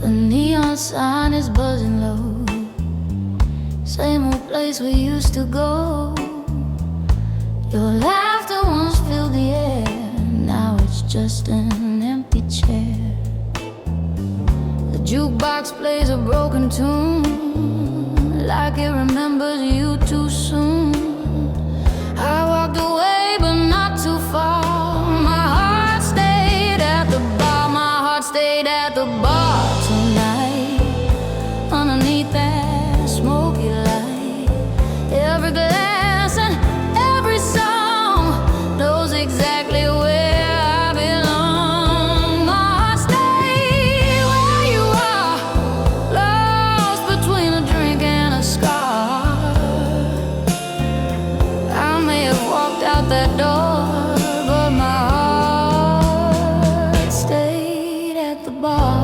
The neon sign is buzzing low. Same old place we used to go. Your laughter once filled the air. Now it's just an empty chair. The jukebox plays a broken tune, like it remembers you too soon. I walked away but not too far. My heart stayed at the bar. My heart stayed at the bar tonight. Underneath that smoky light, every glass and every song knows exactly where I belong. My heart stayed where you are, lost between a drink and a scar. I may have walked out that door, but my heart stayed at the bar.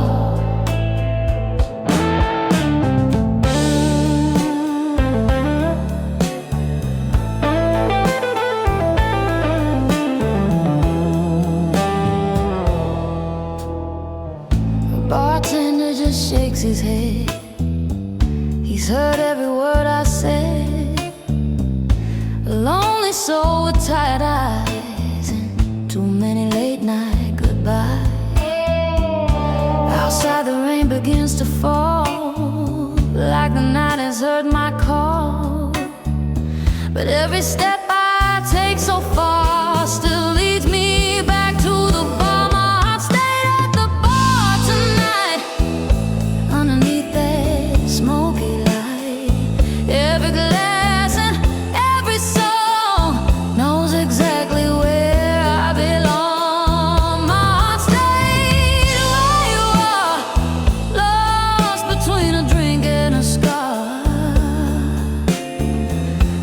Bartender just shakes his head. He's heard every word I said. A lonely soul with tired eyes and too many late night goodbyes. Outside the rain begins to fall, like the night has heard my call. But every step I take so far still leads me back to the bar. My heart stayed at the bar tonight, underneath that smoky light. Every glass and every song knows exactly where I belong. My heart stayed where you are, lost between a drink and a scar.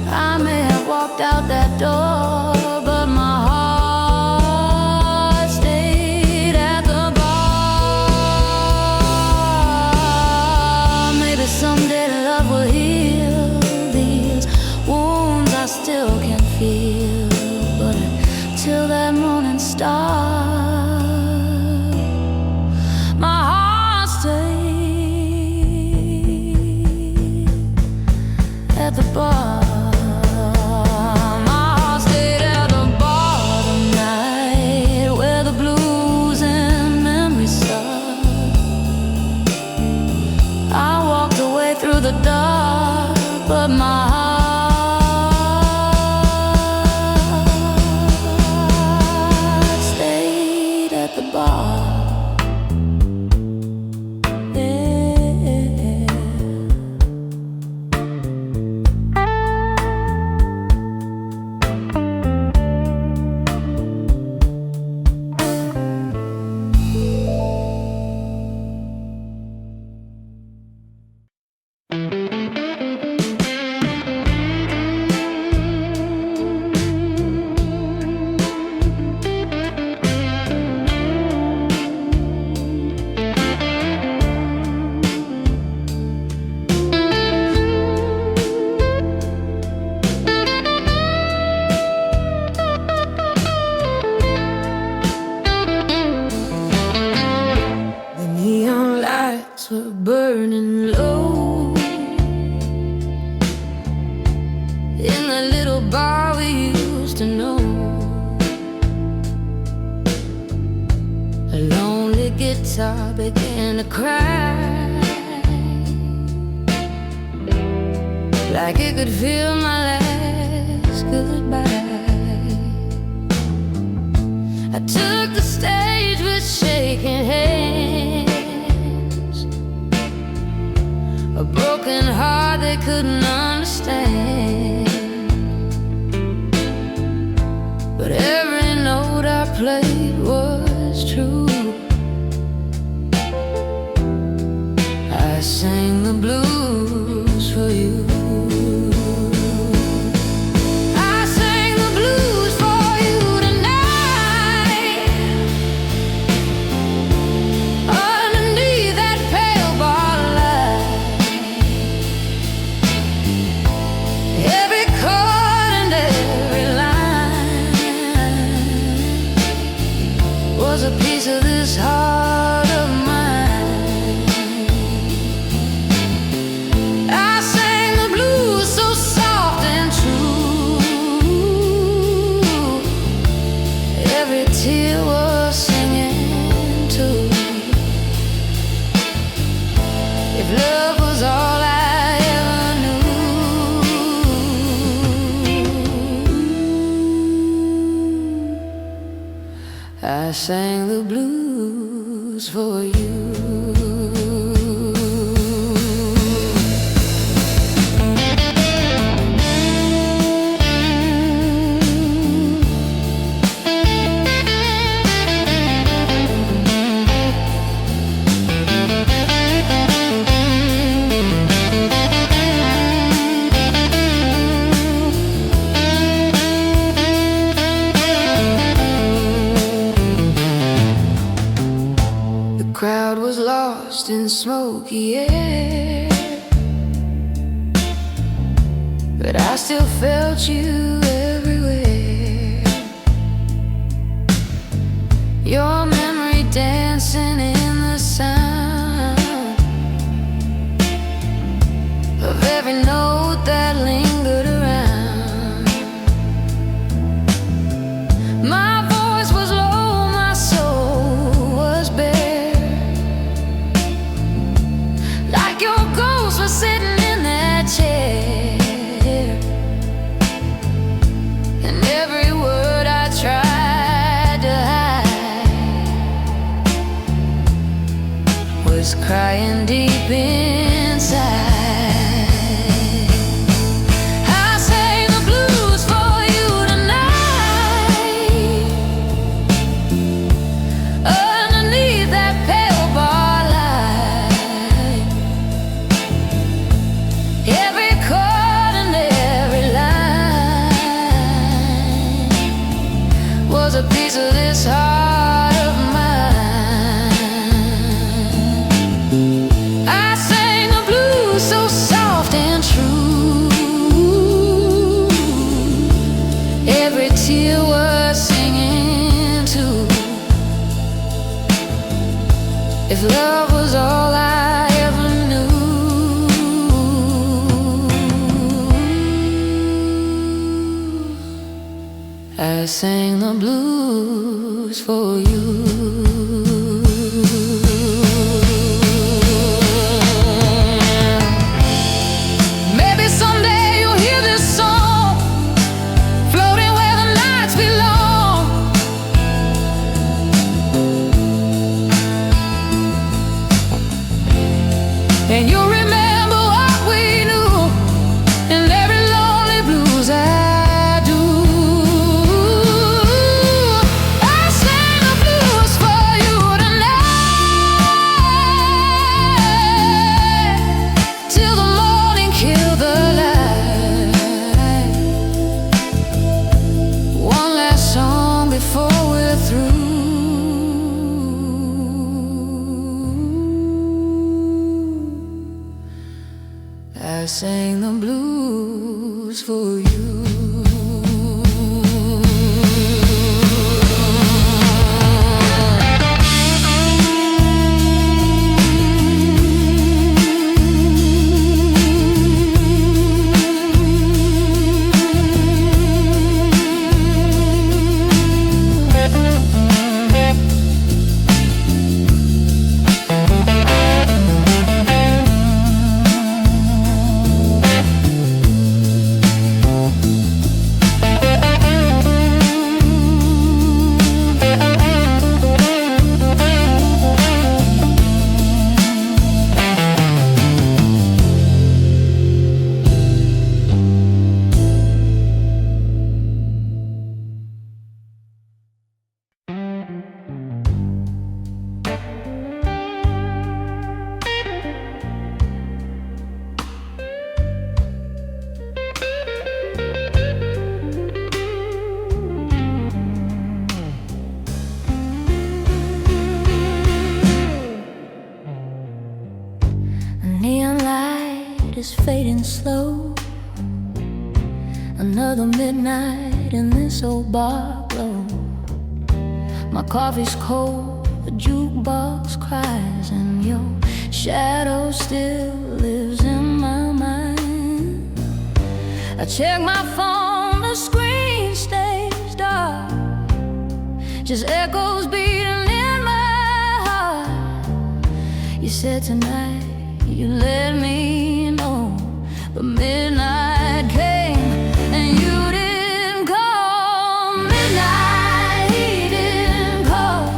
I may have walked out that door, but my heart stayed at the bar. Maybe someday love will heal these wounds I still can feel, but until that morning star, my heart stayed at the bar. My heart stayed at the bar tonight, where the blues and memories start. I walked away through the dark, but my heart stayed at the bar. The neon lights were burning low in the little bar we used to know. A lonely guitar began to cry, like it could feel my last goodbye. I took the stage with shaking hands, a broken heart they couldn't understand. But every note I played was true. I sang the blues for you. I sang the blues for you tonight, underneath that pale bar light. Every chord and every line was a piece of this heart of mine. sang the blues for you. The crowd was lost in smoky air, but I still felt you everywhere. Your memory dancing in the sound of every note that lingered around. My voice was low, my soul was bare, like your ghost was sitting in that chair. And every word I tried to hide was crying deep inside. I sang the blues for you tonight, underneath that pale bar light. Every chord and every line was a piece of this heart of mine. I sang the blues so soft and true, every tear was singing too. If love was all I ever knew, I sang the blues for you. Maybe someday you'll hear this song floating where the nights belong. And you'll remember what we knew in every lonely blues I do. I sang the blues for you tonight, till the morning killed the light. One last song before we're through. I sang the blues for you. The neon light is fading slow. Another midnight in this old bar glow. My coffee's cold, the jukebox cries, and your shadow still lives in my mind. I check my phone, the screen stays dark, just echoes beating in my heart. You said tonight you let me know, but midnight came and you didn't call. Midnight, he didn't call.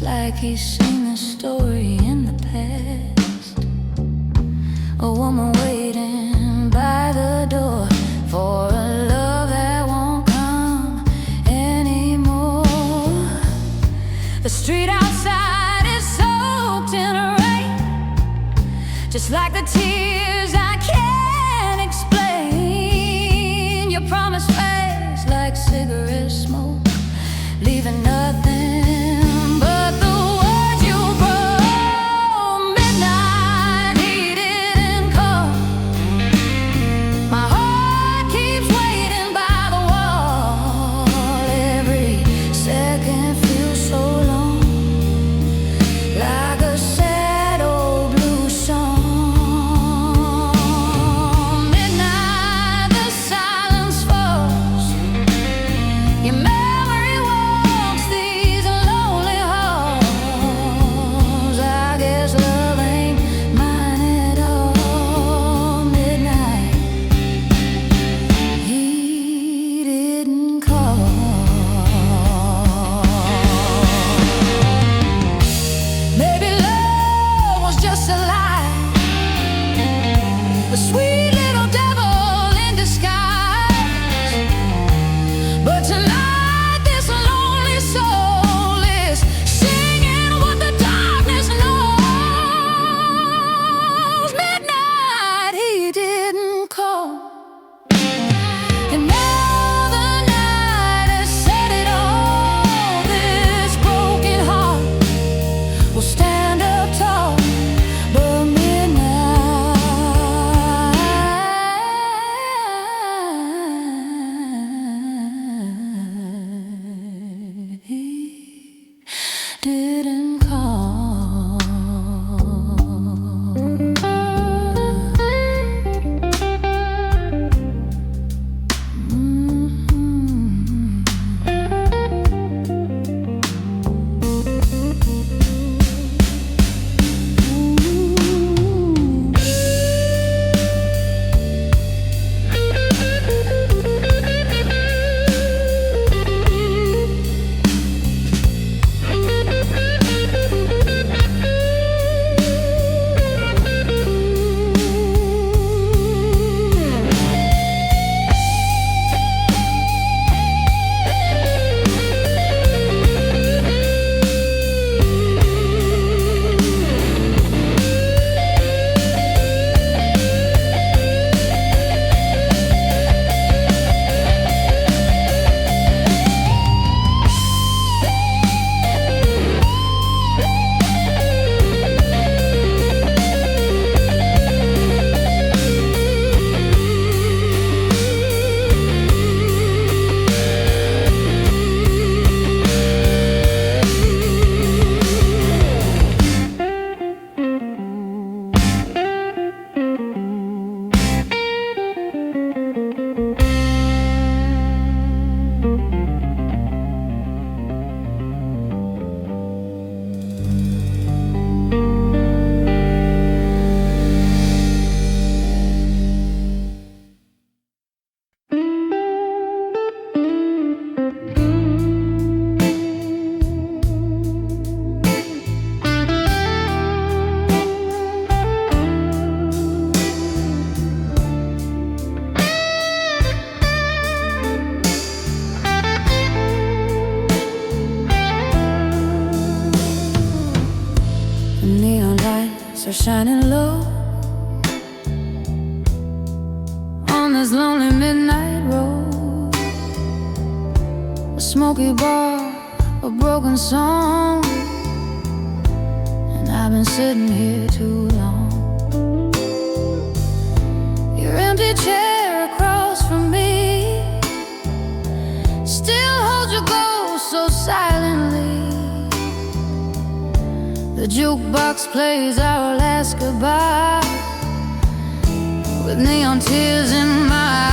like he's seen this story in the past. A woman waiting by the door for a love that won't come anymore. The street outside is soaked in rain, just like the tears I can't explain. Your promise fades like cigarette smoke, leaving nothing but the words you wrote. Midnight, he didn't come. My heart keeps waiting by the wall. Every second feels so long, like a sad old blue song. Midnight, the silence falls. Your memory walks these lonely halls. I guess love ain't mine at all. Midnight, he didn't call. Maybe love was just a lie, a sweet little devil in disguise. But tonight this lonely soul is singing what the darkness knows. Midnight, he didn't call. And now the night has said it all. This broken heart will stand up tall. But midnight, he didn't call. The neon lights are shining low on this lonely midnight road. A smoky bar, a broken song, and I've been sitting here too long. Your empty chair across from me still holds your ghost so silently. The jukebox plays our last goodbye with neon tears in my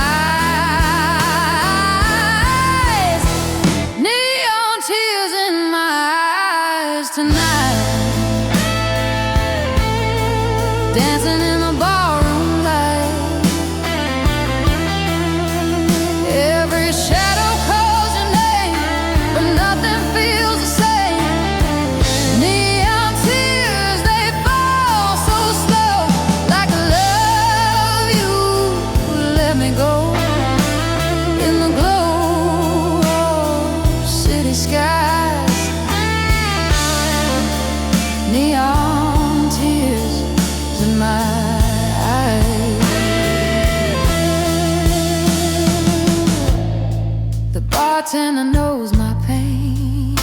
eyes. Neon tears in my eyes tonight. Dancing in the barroom light. Every shadow calls your name, but nothing feels the same. bartender knows my pain.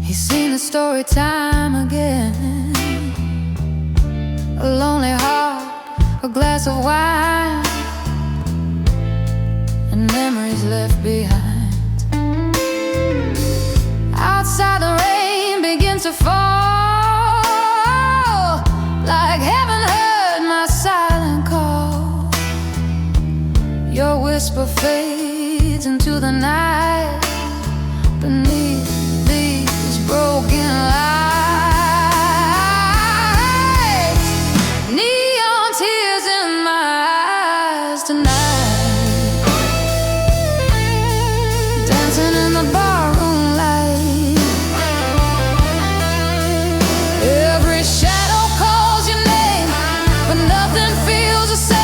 He's seen the story time again. A lonely heart, a glass of wine, and memories left behind. Outside the rain begins to fall, like heaven heard my silent call. Your whisper fades into the night beneath these broken lights. Neon tears in my eyes tonight, dancing in the barroom light. Every shadow calls your name, but nothing feels the same.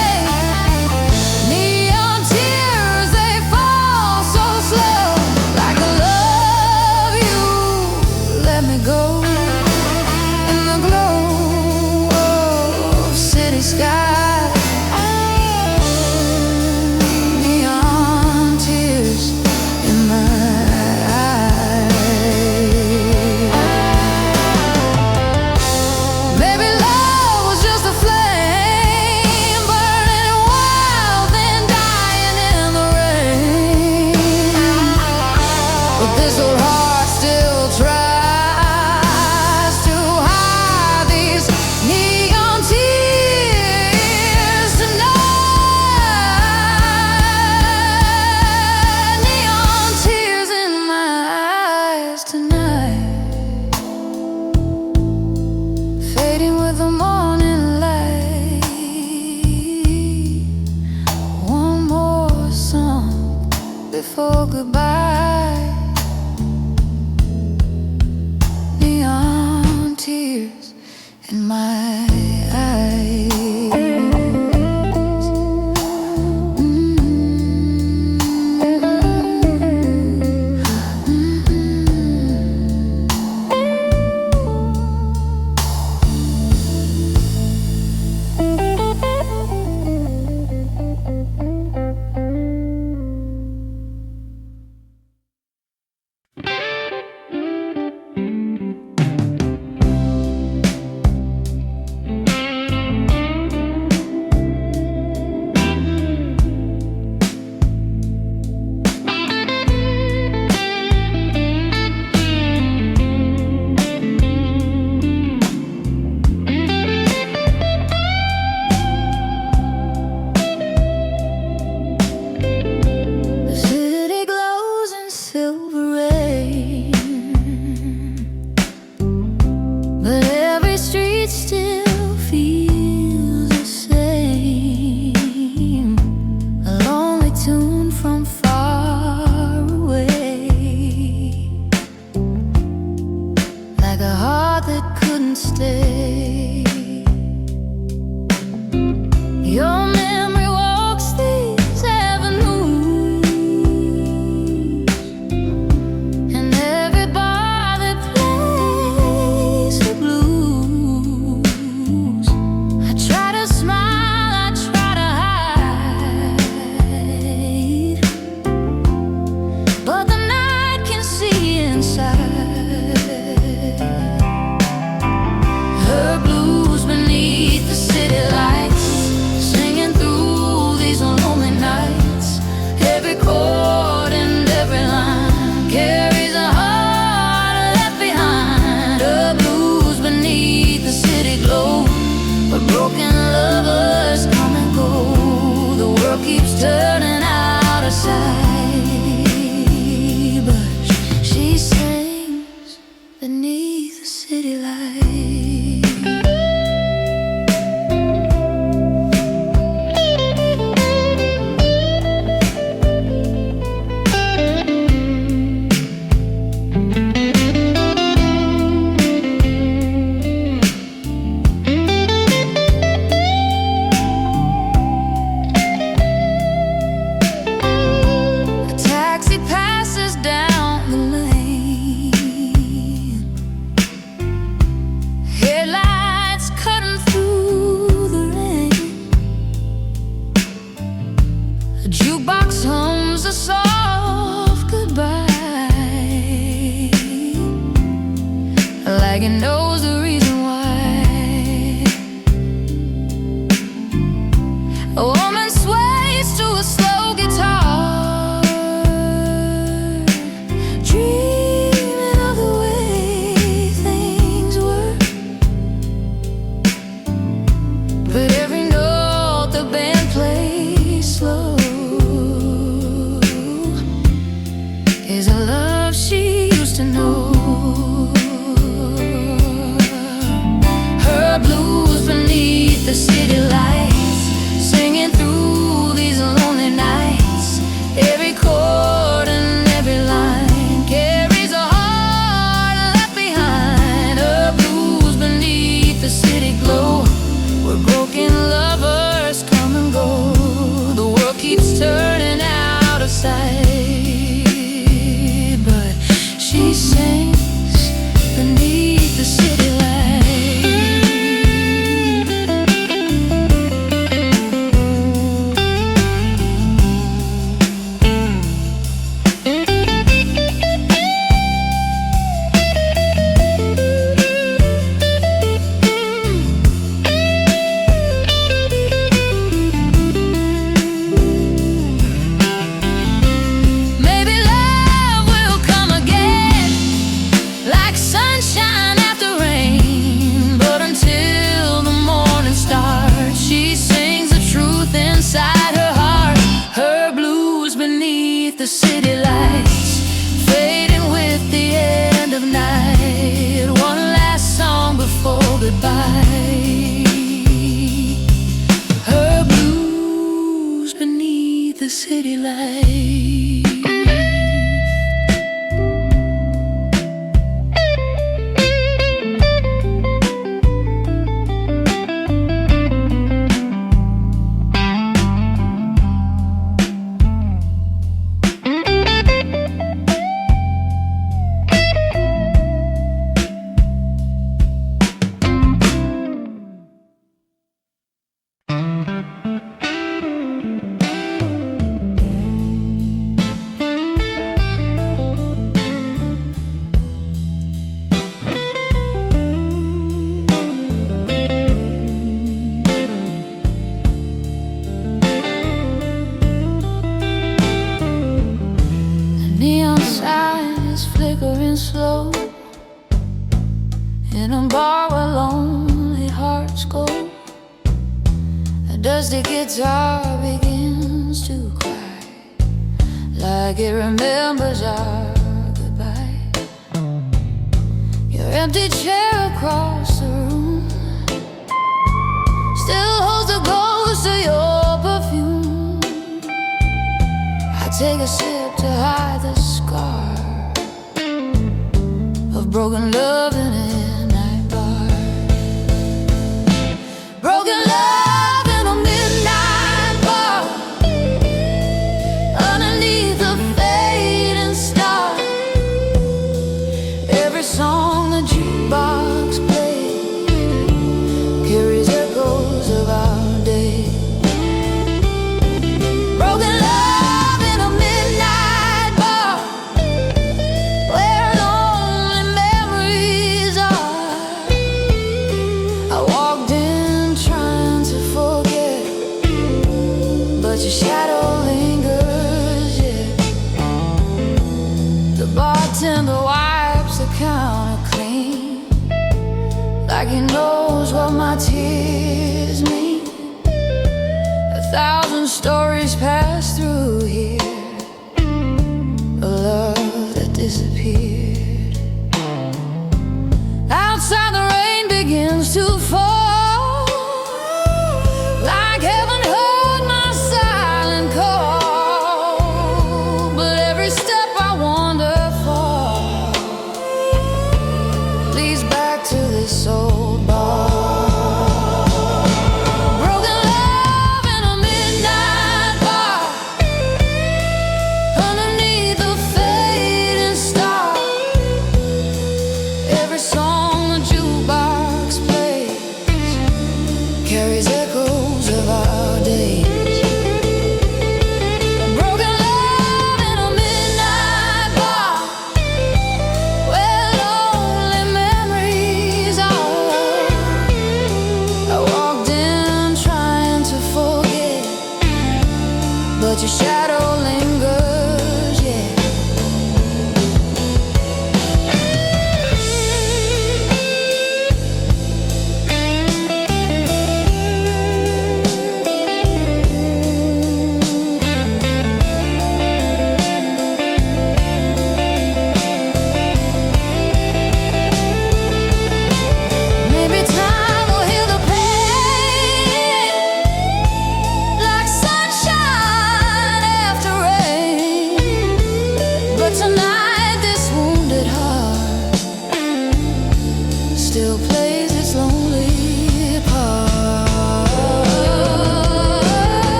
Before goodbye, neon tears in my eyes. he knows the reason why. A woman sways to a slow guitar, dreaming of the way things were. But every note the band plays slow is a love she used to know. Her blues beneath the city lights, singing through these lonely nights. Every chord and every line carries a heart left behind. Her blues beneath the city glow, where broken lovers come and go. The world keeps turning out of sight, but she sings beneath the city light. Maybe love will come again, like sunshine after rain. But until the morning starts, she sings the truth inside her heart. Her blues beneath the city lights, fading with the end of night. One last song before goodbye. Her blues beneath the city lights. Neon signs flickering slow in a bar where lonely hearts go. A dusty guitar begins to cry, like it remembers our goodbye. Your empty chair across the room still holds the ghost of your perfume. I take a sip to hide the scar of broken love in a night bar. Broken love in a midnight bar, underneath the fading star. Every song the jukebox plays carries echoes of our day. Broken love in a midnight bar, where lonely memories are. I walked in trying to forget, but your shadow lingers yet. The bartender wipes the counter clean, like he knows what my tears mean. 1,000 stories pass through here, a love that disappeared. Outside the rain begins to fall, like heaven heard my silent call. But every step I wander for leads back to this old bar. Broken love in a midnight bar, underneath the fading star.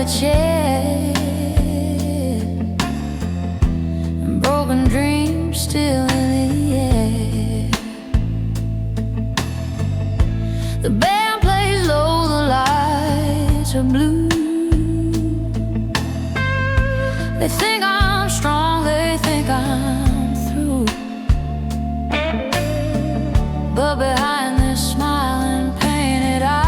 chair, and broken dreams still in the air. The band plays low, the lights are blue. They think I'm strong, they think I'm through, but behind this smiling painted eyes,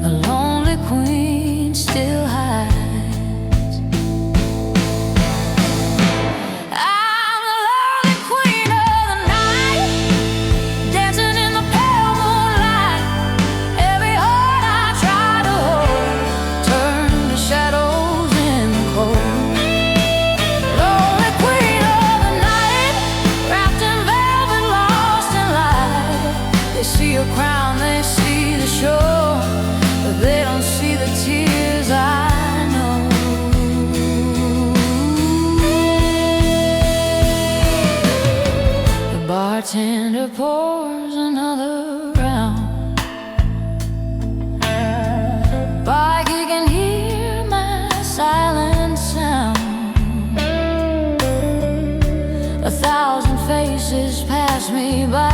a lonely queen still hides. I'm the lonely queen of the night, dancing in the pale moonlight. Every heart I try to hold turned to shadows in the cold. Lonely queen of the night, wrapped in velvet, lost in light. They see your crown, they see the shore, but they don't see the tears I know. The bartender pours another round. Bike, you can hear my silent sound. 1,000 faces pass me by,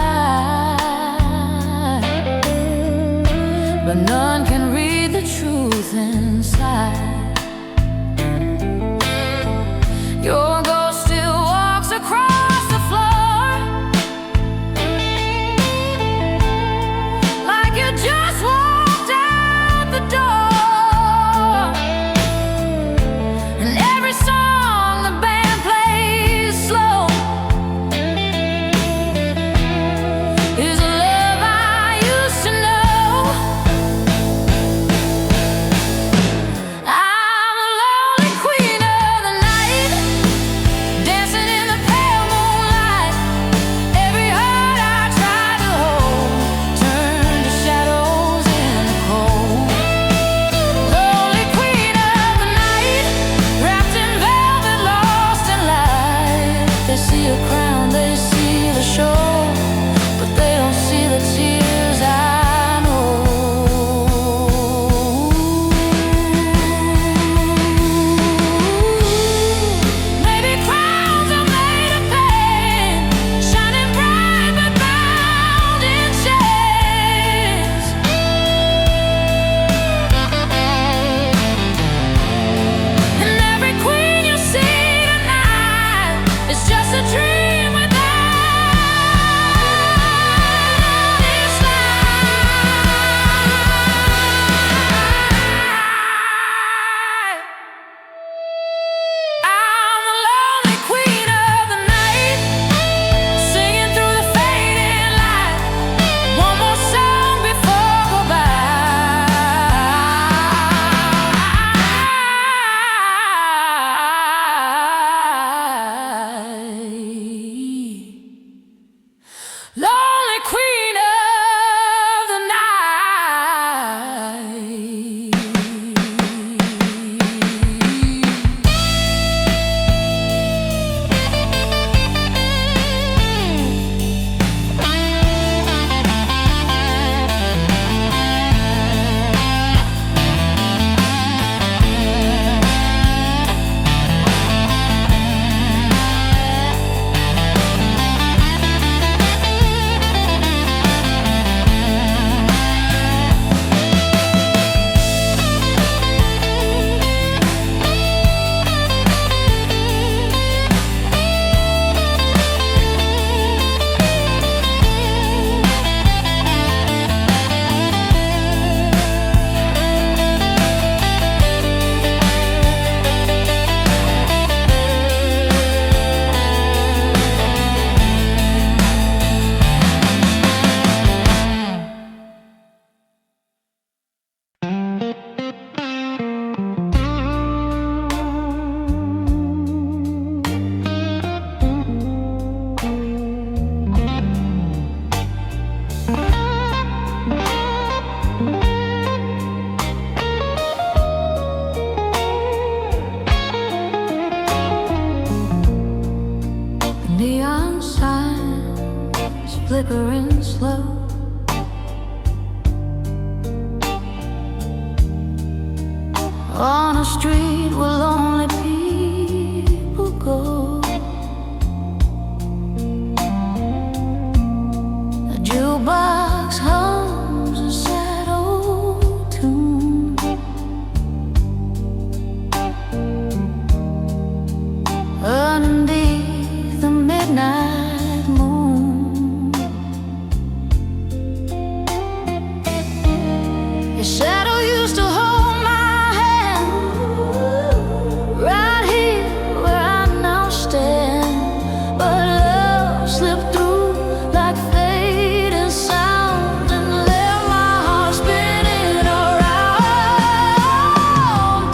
but none can read the truth inside. Your ghost still walks across the floor, like you just walked out the door. And every song the band plays slow is a love I used to know. I'm the lonely queen of the night, dancing in the pale moonlight. Every heart I try to hold turned to shadows in the cold. Lonely queen of the night, wrapped in velvet, lost in light. They see a crown, they see the shore, but they don't see the tears I know. Maybe crowns are made of pain, shining bright but bound in chains. And every queen you see tonight is just a dream without its light. I'm the lonely queen of the night, singing through the fading light. One more song before goodbye. Lonely queen of the night. flickering slow. on a street where lonely people go. A jukebox hums a sad old tune. Underneath the midnight moon, your shadow used to hold my hand, right here where I now stand. But love slipped through like fading sound and left my heart spinning around,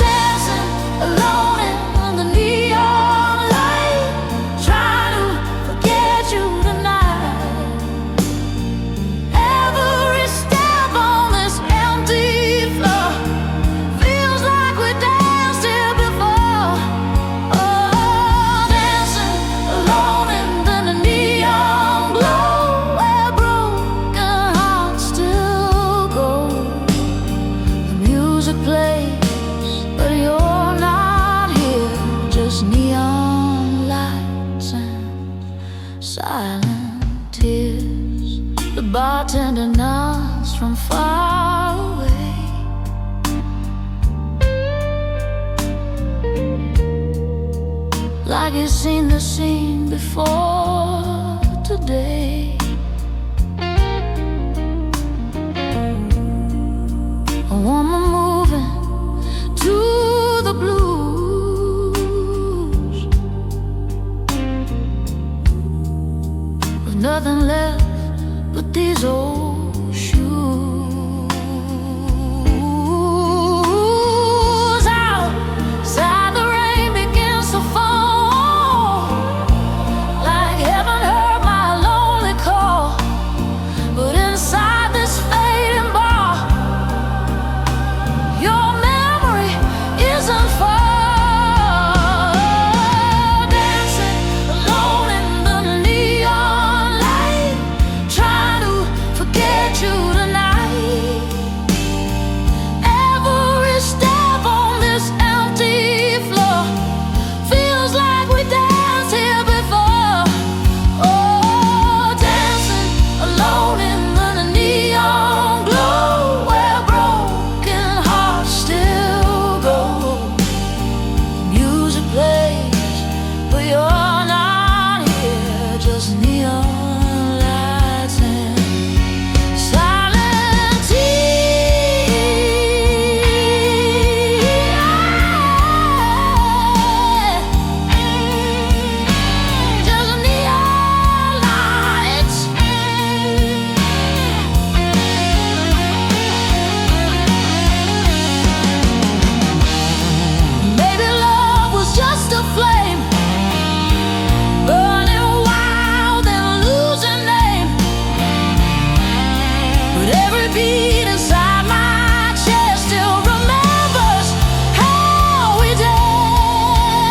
dancing alone in the neon light, trying to forget you tonight. Every step on this empty floor feels like we danced here before. Oh, dancing alone in the neon glow, where broken hearts still go. The music plays, but you're not here. Just neon lights and silent tears. The bartender nods from far away, like he's seen the scene before today. A woman moving to the blues, with nothing left but these old shoes. Outside the rain begins to fall, like heaven heard my lonely call. But inside this fading bar, your memory isn't far. Dancing alone in the neon light, trying to forget you tonight. Every step on this empty floor feels like we danced here before. Oh, dancing alone in the neon glow, where broken hearts still go. Music plays, but you're not here. Just neon lights and silent tears. Just neon lights. Maybe love was just a flame, burning wild and losing name. But every beat inside my chest still remembers how we danced,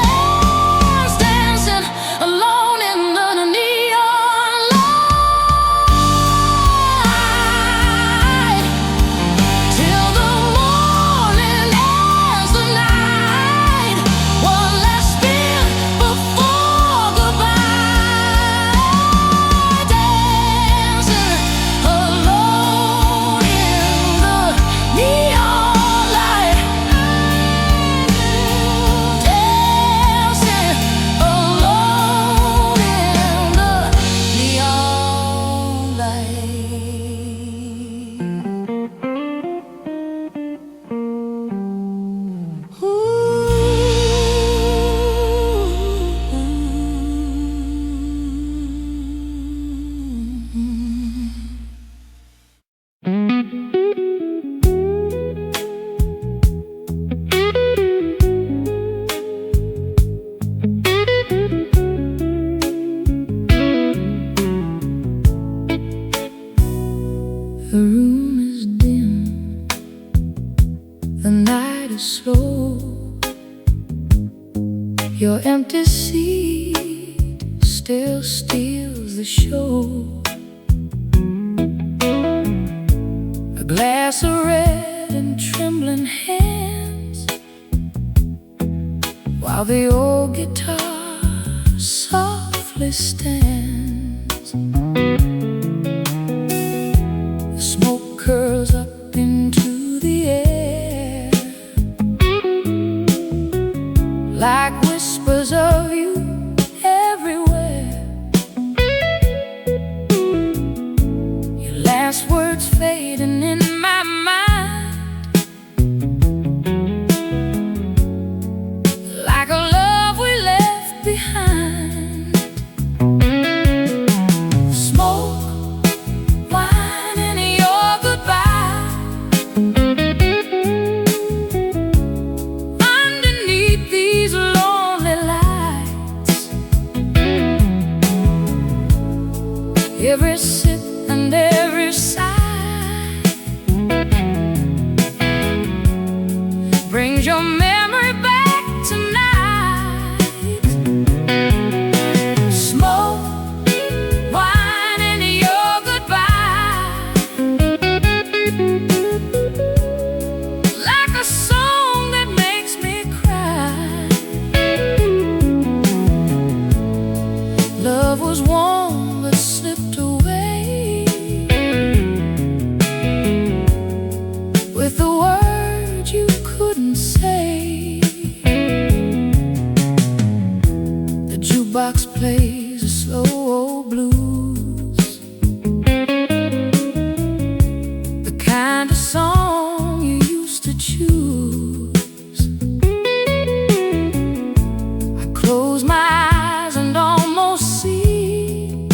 dancing alone in the neon light, till the morning ends the night. One last spin before goodbye. Dancing alone in the neon light. Dancing alone in the neon light. The room is dim, the night is slow. Your empty seat still steals the show. A glass of red and trembling hands How the old guitar softly stands. The smoke curls up into the air like whispers of you everywhere. Your last words fading in my mind, like a love we left behind. Smoke, wine, and your goodbye. Underneath these lonely lights, every sip and every sigh brings your memory back tonight. Smoke, wine, and your goodbye, like a song that makes me cry. Love was warm but slipped away with the words you couldn't say. The jukebox plays a slow old blues, the kind of song you used to choose. I close my eyes and almost see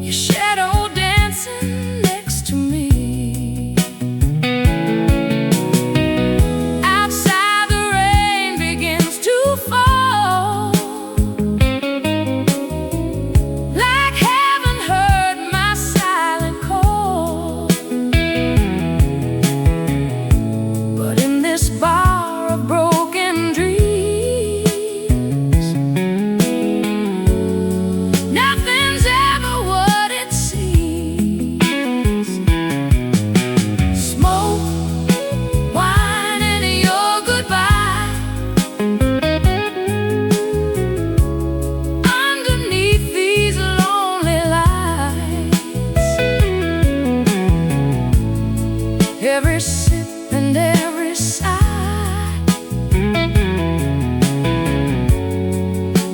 your shadow dancing next to me. Outside the rain begins to fall, like heaven heard my silent call. But in this bar of broken dreams, nothing's ever what it seems. Smoke, wine, and your goodbye. Underneath these lonely lights, every sip and every sigh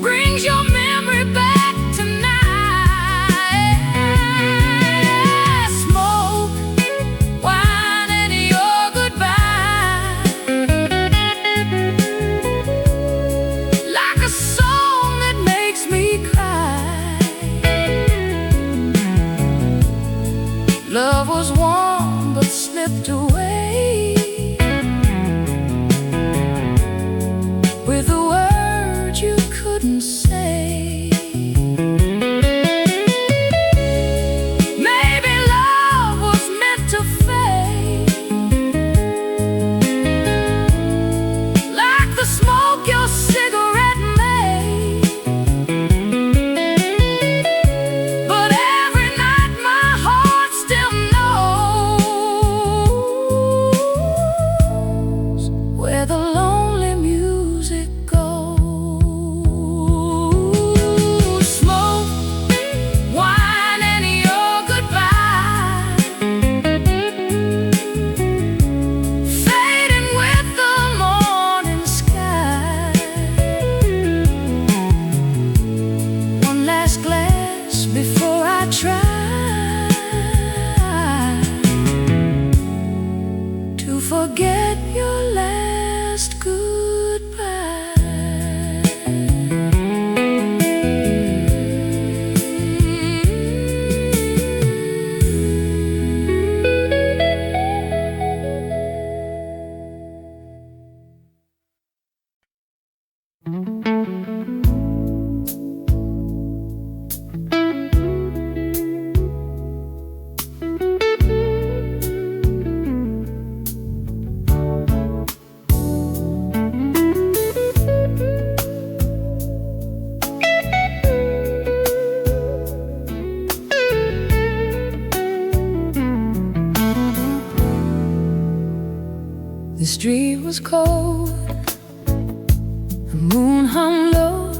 brings your memory back tonight. Smoke, wine, and your goodbye, like a song that makes me cry. Love was warm but slipped away with the words you couldn't say. Maybe love was meant to fade, like the smoke your cigarette made. But every night my heart still knows where the lonely music goes. Smoke, wine, and your goodbye, fading with the morning sky. One last glass before I try to forget your last goodbye. The street was cold, the moon hung low,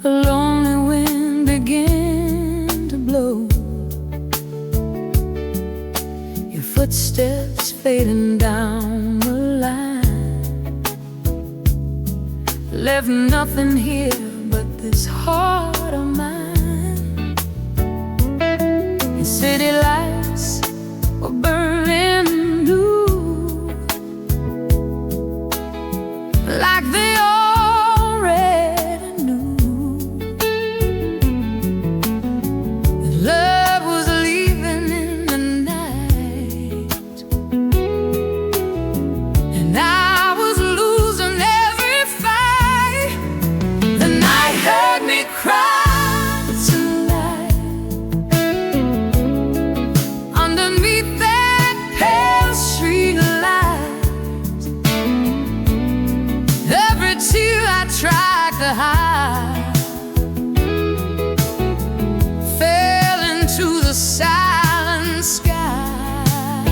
a lonely wind began to blow. Your footsteps fading down the line left nothing here but this heart of mine. And city lights were burning blue, like they already knew that love was leaving in the night, and I was losing every fight. The night heard me cry tonight, underneath that pale street light. Every tear I tried to hide fell into the silent sky.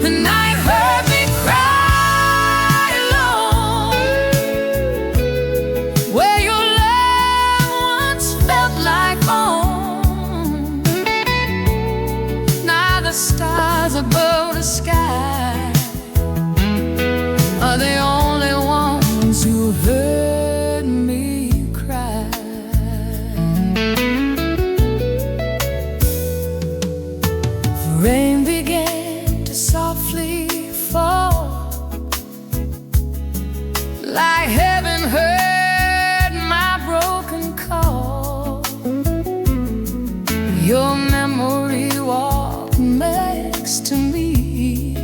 The night heard me cry alone, where your love once felt like home. Now the stars above the sky are the only ones who heard me cry. The rain began to softly fall, like heaven heard my broken call. Your memory walked next to me,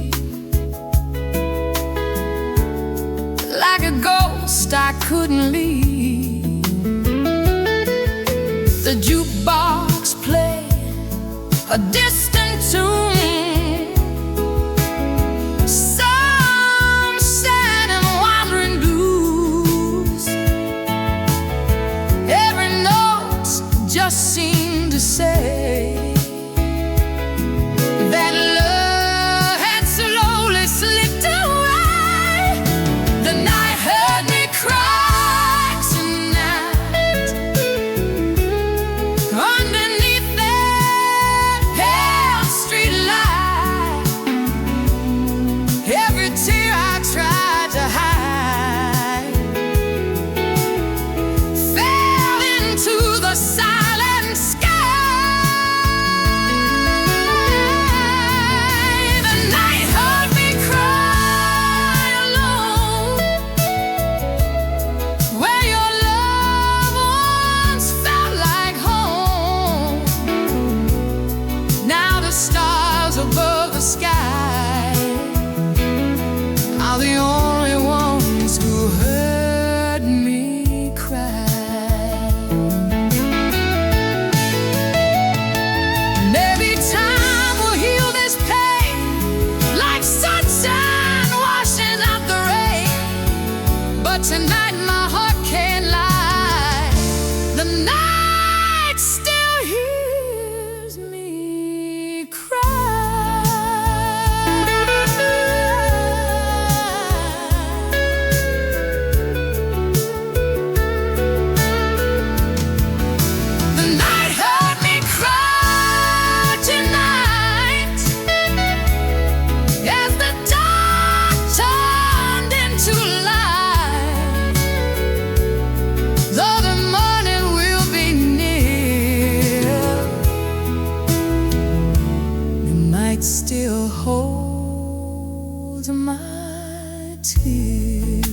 like a ghost I couldn't leave. The jukebox played a distant tune, some sad and wandering blues. Every note just seemed to say that love had slowly slipped away. The night heard me cry tonight, underneath that pale street light. Every tear I tried to hide fell into the silent sky. The night heard me cry alone, where your love once felt like home. Now the stars above the sky are the only ones who heard me cry. Maybe time will heal this pain, like sunshine washing out the rain. But tonight my heart can't lie. The night still hears me cry. The night heard me cry tonight, as the dark turned into light. Though the morning will be near, the night still holds my tears.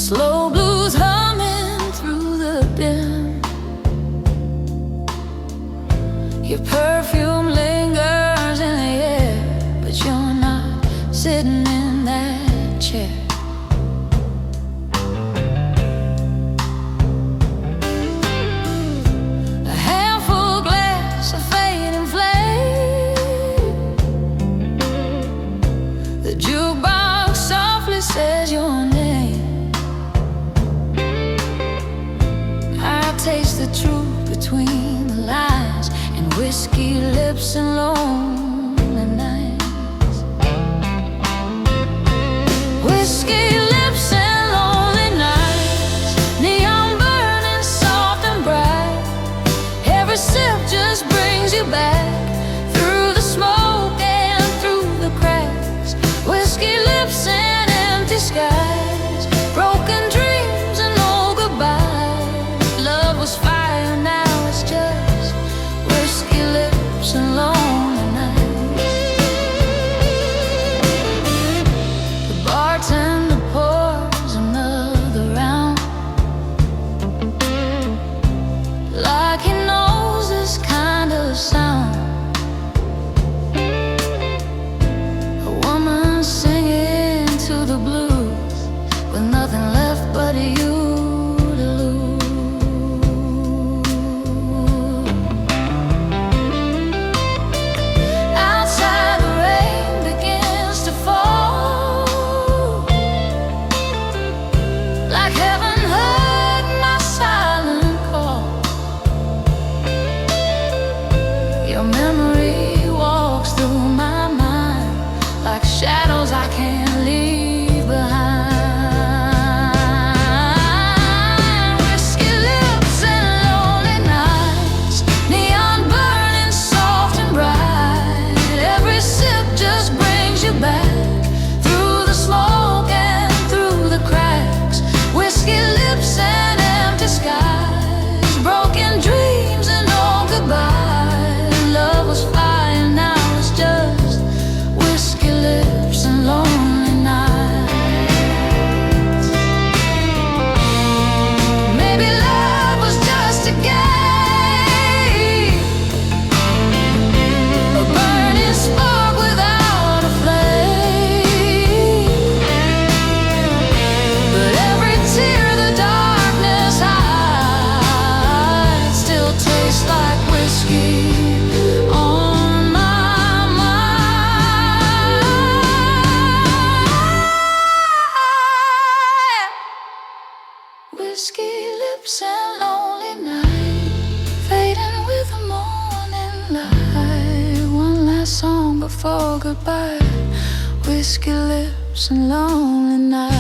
slow blues humming through the dim. Your perfume lingers in the air, but you're not sitting in that chair. A handful glass of fading flame. The jukebox softly says your name. I taste the truth between the lines, and whiskey lips and lonely nights. Whiskey lips and lonely nights, neon burning soft and bright. Every sip just brings you back through the smoke and through the cracks. Whiskey lips and empty skies, broken dreams and no goodbye. Love was fire, now it's just whiskey lips and lonely nights. The bartender pours another round, like he knows this kind of sound. A woman singing to the blues, with nothing left but you to lose. Outside the rain begins to fall, like heaven heard my silent call. Your memory walks through my mind, like shadows I can't leave behind. Whiskey lips and lonely nights, neon burning soft and bright. Every sip just brings you back through the smoke and through the cracks. Whiskey lips and empty skies, broken dreams and no goodbye. Love was fire, now it's just whiskey lips and lonely nights. Maybe love was just a game, a burning spark without a flame. But every tear the darkness hides still tastes like whiskey on my mind. Whiskey lips and lonely night, fading with the morning light. One last song before goodbye. Whiskey lips and lonely night.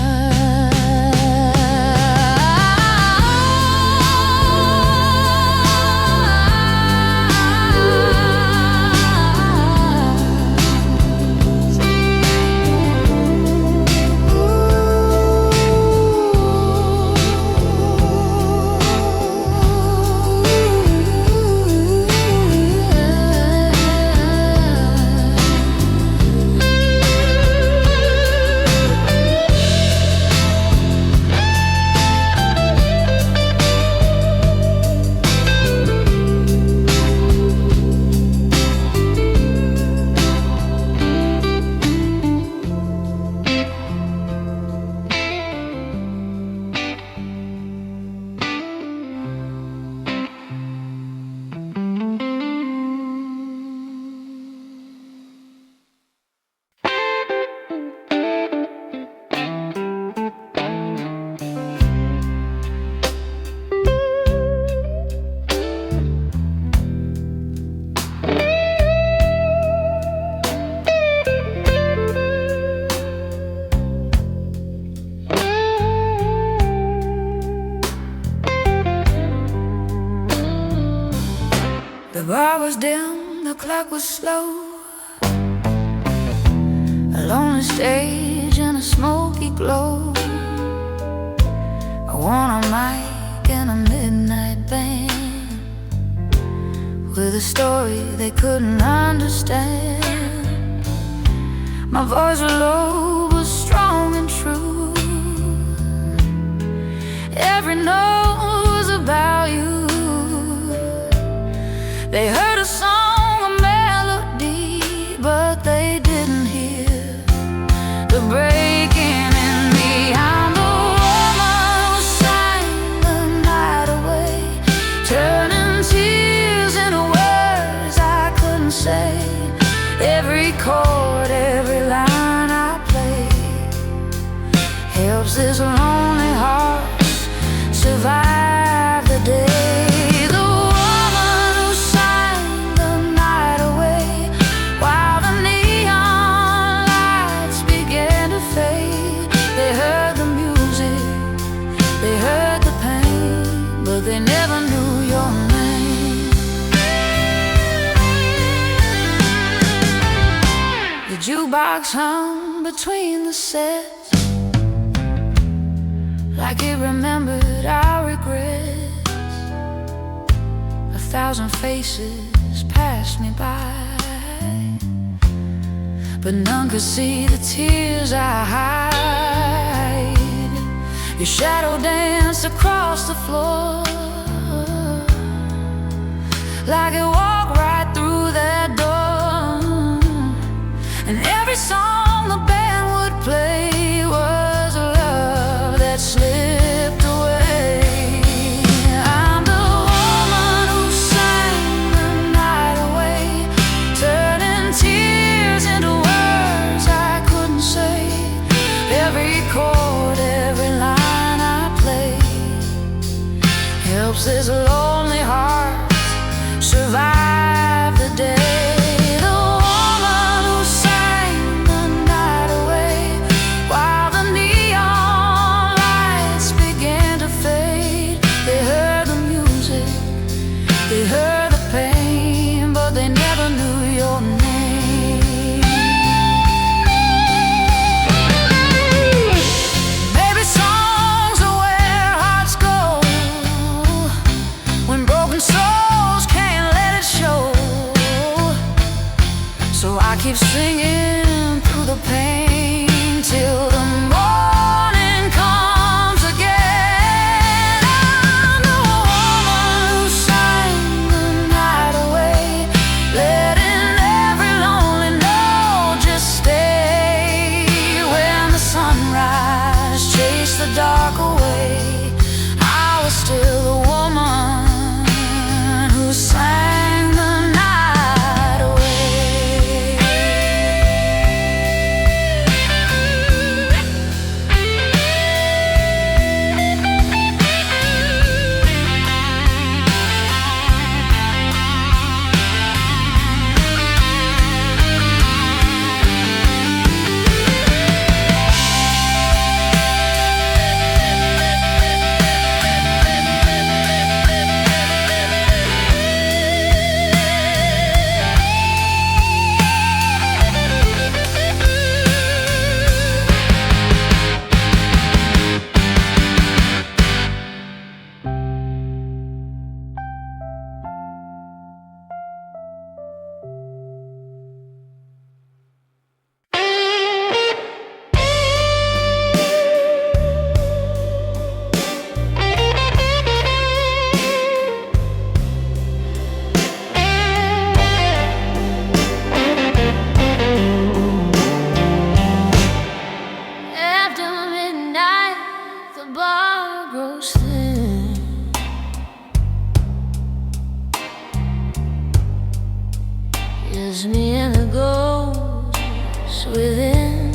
The bar was dim, the clock was slow. A lonely stage and a smoky glow. I want a mic and a midnight band, with a story they couldn't understand. My voice was low but strong and true. Every note was about you. They heard a song, a melody, but they didn't hear the breaking in me. I'm the woman who sang the night away, turning tears into words I couldn't say. Every chord, every line I play helps this lonely heart survive the day. The woman who sang the night away while the neon lights began to fade. They heard the music, they heard the pain, but they never knew your name. The jukebox hung between the sets, like it remembered our regrets. 1,000 faces passed me by, but none could see the tears I hide. Your shadow danced across the floor, like it walked right through that door. And every song the band would play was a love that slipped away. I'm the woman who sang the night away, turning tears into words I couldn't say. Every chord, every line I play helps this lonely heart survive the day. They heard the pain, but they never knew your name. Maybe songs are where hearts go when broken souls can't let it show. So I keep singing through the pain till the morning comes again. I'm the woman who sang the night away, letting every lonely note just stay. When the sunrise chased the dark away, I was still the woman who sang the night away. After midnight, the bar grows thin. Just me and the ghost within.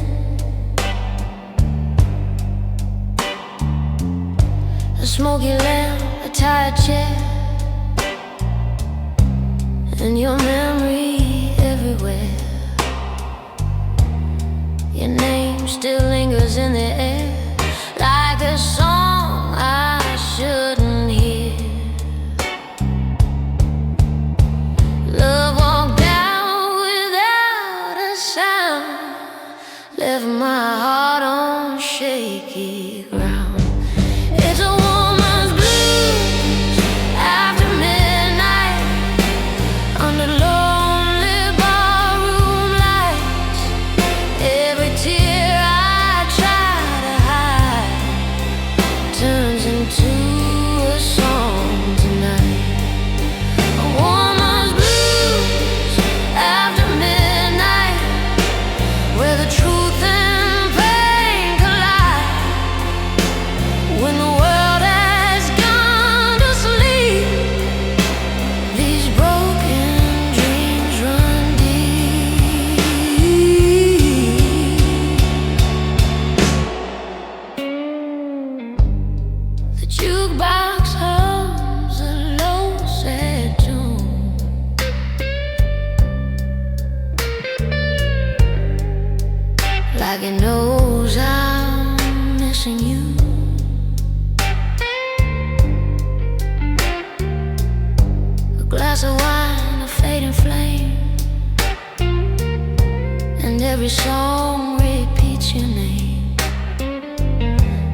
A smoky lamp, a tired chair, and your memory everywhere. Your name still lingers in the air, like a song I shouldn't hear. Love walked out without a sound, left my heart on shaky ground. It's a woman's blues after midnight, under lonely barroom lights. Every tear I try to glass of wine, a fading flame, and every song repeats your name.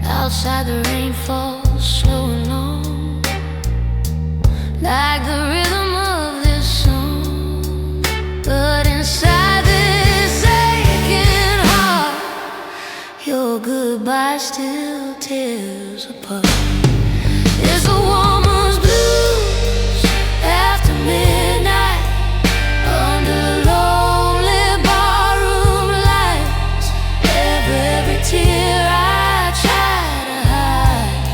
Outside the rain falls slow and long, like the rhythm of this song. But inside this aching heart, your goodbye still tears apart. It's a woman's blues after midnight, under lonely barroom lights. Every tear I try to hide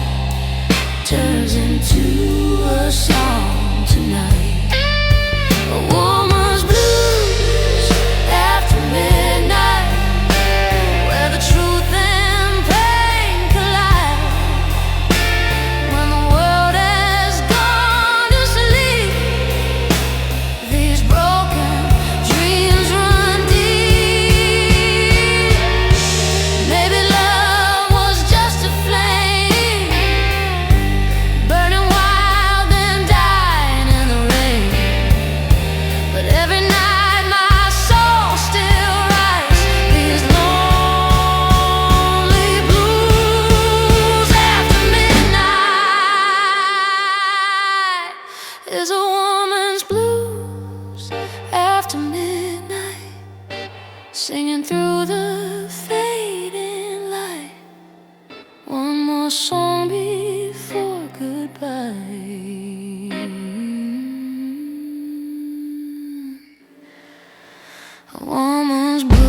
turns into a song tonight. A woman's blues after midnight, where the truth and pain collide. When the world has gone to sleep, these broken dreams run deep. Maybe love was just a flame, burning wild and dying in the rain. But every night my soul still writes these lonely blues after midnight. Is a woman's blues after midnight, singing through the fading light. One more song before goodbye. A woman's blues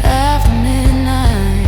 after midnight.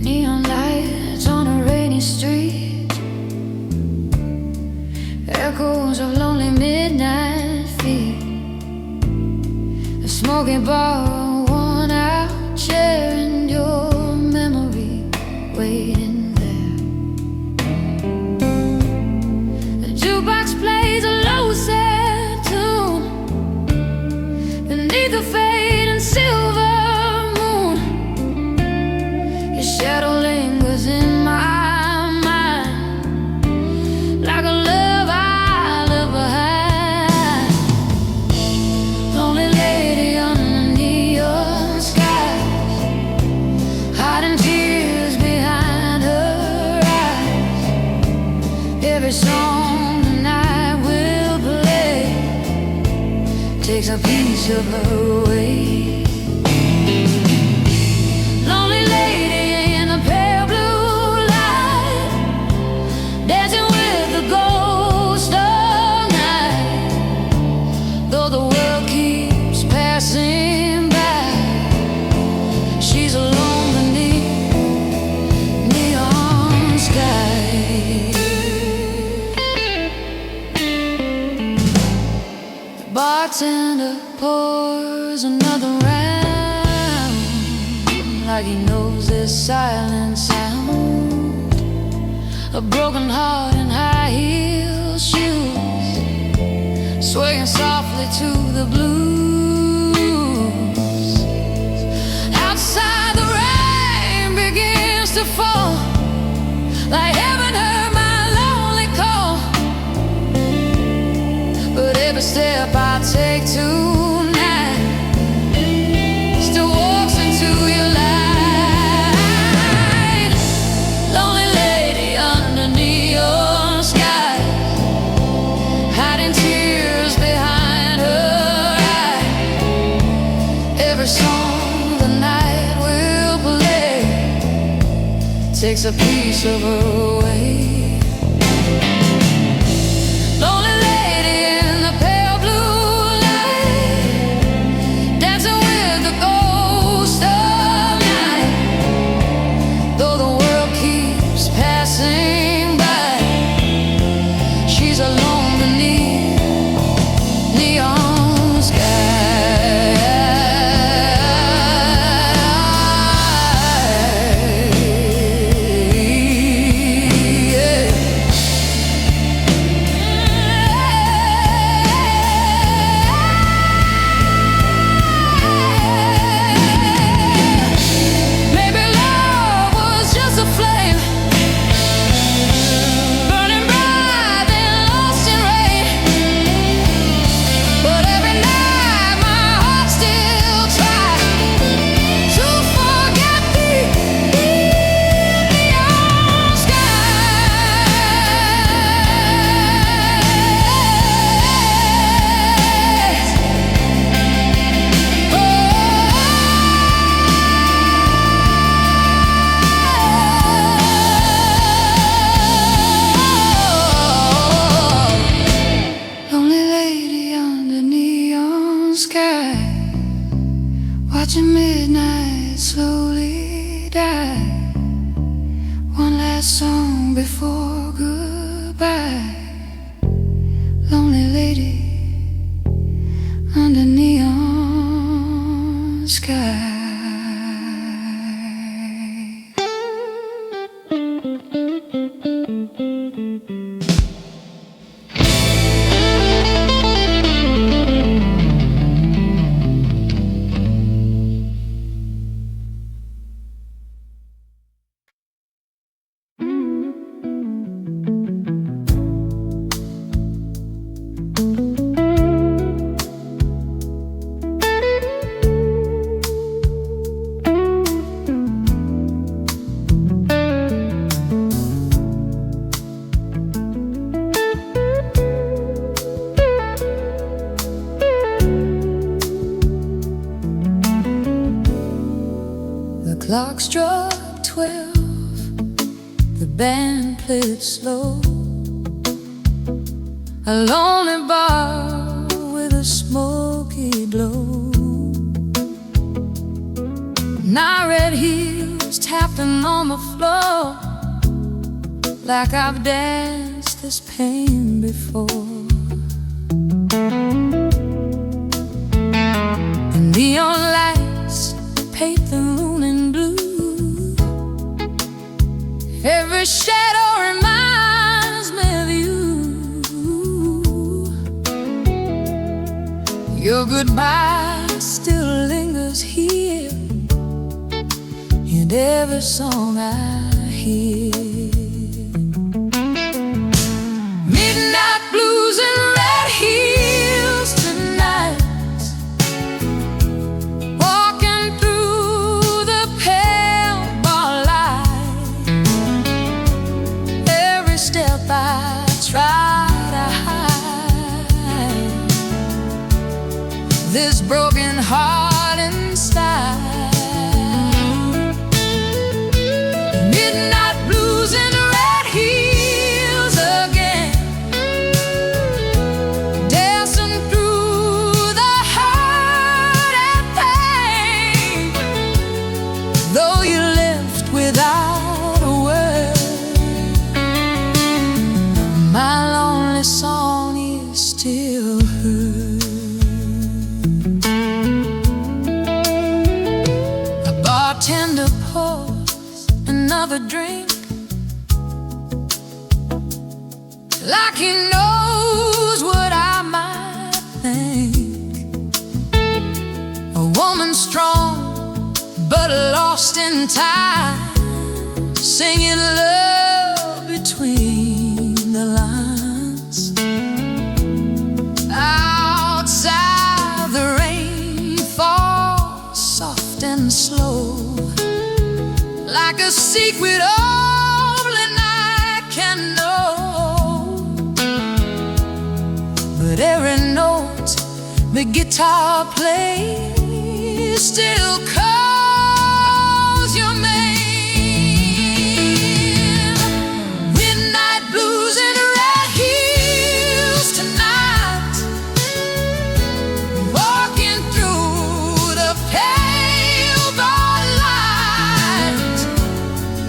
Neon lights on a rainy street, echoes of lonely midnight feet. A smoky bar, worn out chair, and your memory waiting there. The jukebox plays a low sad tune beneath the fading silver moon. Your shadow lingers in my mind, like a love I left behind. Lonely lady under the neon skies, hiding tears behind her eyes. Every song tonight will play takes a piece of her away. Lonely lady in the pale blue light, dancing with the ghost of night. Though the bartender pours another round, like he knows this silent sound. A broken heart in high heel shoes, swaying softly to the blues. Outside the rain begins to fall, like heaven heard my lonely call. But every step I take tonight still walks into your light. Lonely lady under neon skies, hiding tears behind her eyes. Every song the night will play takes a piece of her away. Lonely lady in the pale blue light, dancing with the ghost of night. Though the world keeps passing by, she's alone beneath neon sky. Maybe love was just a flame, burning bright then lost in rain. But every night my heart still tries to forget the neon skies. Lonely lady under neon sky, watching midnight slowly die. One last song before goodbye. Lonely lady under neon sky. The clock struck 12, the band played slow. A lonely bar with a smoky glow. Now red heels tapping on the floor, like I've danced this pain before. The neon lights paint the moon in blue. Every shadow reminds me of you. Your goodbye still lingers here in every song I hear. Midnight blues and red heels tonight, walking through the pale bar light. Every step I try to hide this broken heart inside. Midnight blues and red heels again, dancing through the hurt and pain. Though you left without a word, my lonely song is still heard. another drink, like he knows what I might think. A woman strong but lost in time, singing love between the lines. Outside the rain falls soft and slow, like a secret only I can know. But every note the guitar plays still calls your name. Midnight blues in red heels tonight, walking through the pale light.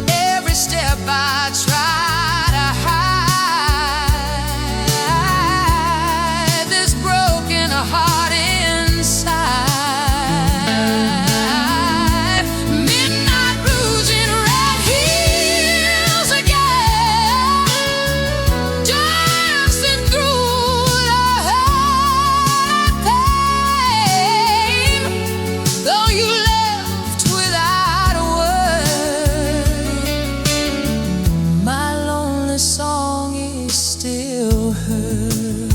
Every step I try to hide this broken heart inside. Midnight blues in red heels again, dancing through the pain. Though you left without a word, my lonely song is still heard.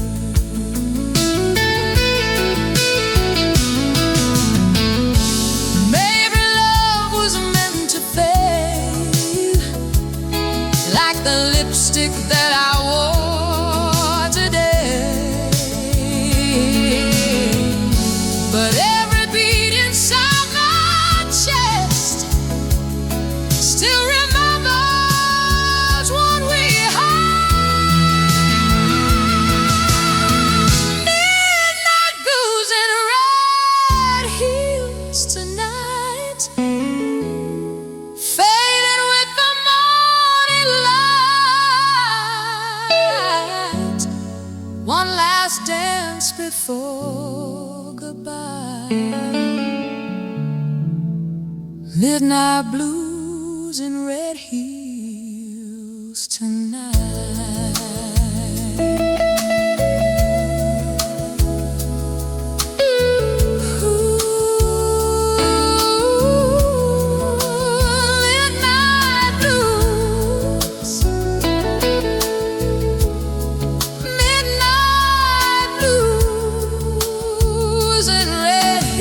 Maybe love was meant to fade, like the lipstick that I wore today. But every beat inside my chest still remembers what we had. Midnight blues in red heels tonight, fading with the morning light. One last dance before goodbye. Midnight blues in red heels tonight. Midnight blues, midnight blues in red heels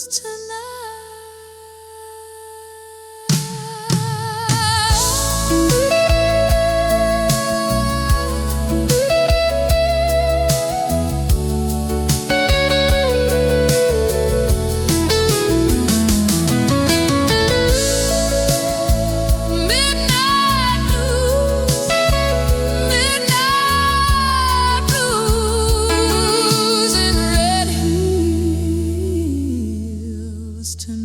tonight. Midnight blues, midnight blues in red heels tonight.